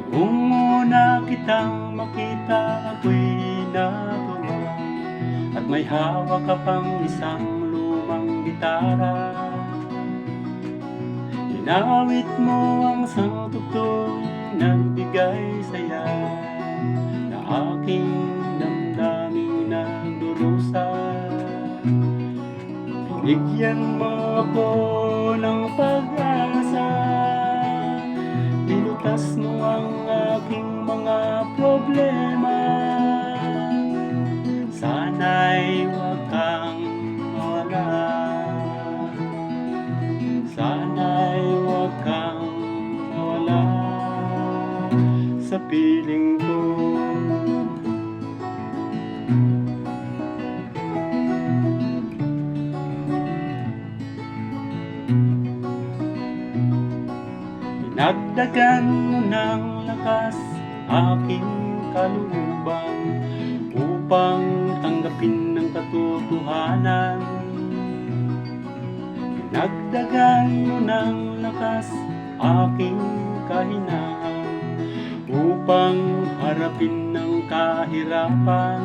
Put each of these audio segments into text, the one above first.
Kung muna kitang makita ako'y natuwa, at may hawak ka pang isang lumang gitara. Inawit mo ang sangtutong nagbigay saya, na aking damdaming nagdurusa. Binigyan mo ako ng pag-asa, nilutas mo ang aking mga problema. Sana'y huwag kang mawala, sana'y huwag kang mawala sa piling ko. Dinagdagan mo ng lakas aking kalooban, upang tanggapin ang katotohanan. Dinagdagan mo ng lakas aking kahinaan, upang harapin ang kahirapan.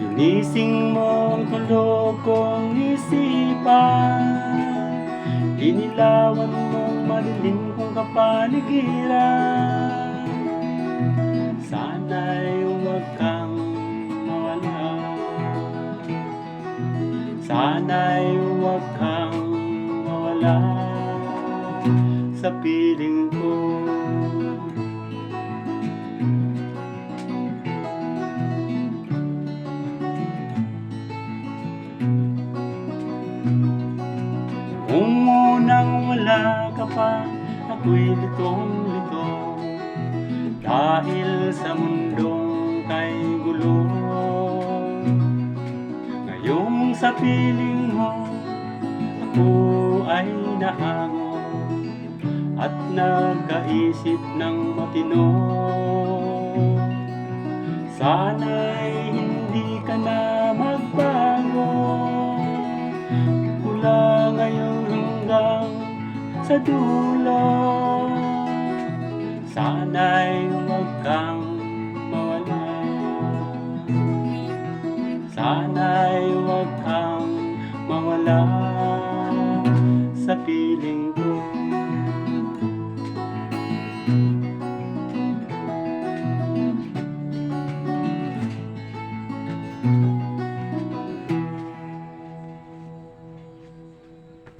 Ginising mo ang tulog kong isipan, inilawan mong madilim kong kapaligiran. Sana'y huwag kang mawala, sana'y huwag kang mawala sa piling ko. Kung unang wala ka pa, ako'y litong-lito, dahil sa mundong kay gulo. Ngayong sa piling mo, ako ay nahango, at nagkaisip ng matino. Sana'y hindi ka na magbago, mula ngayon hanggang sa dulo. Sana'y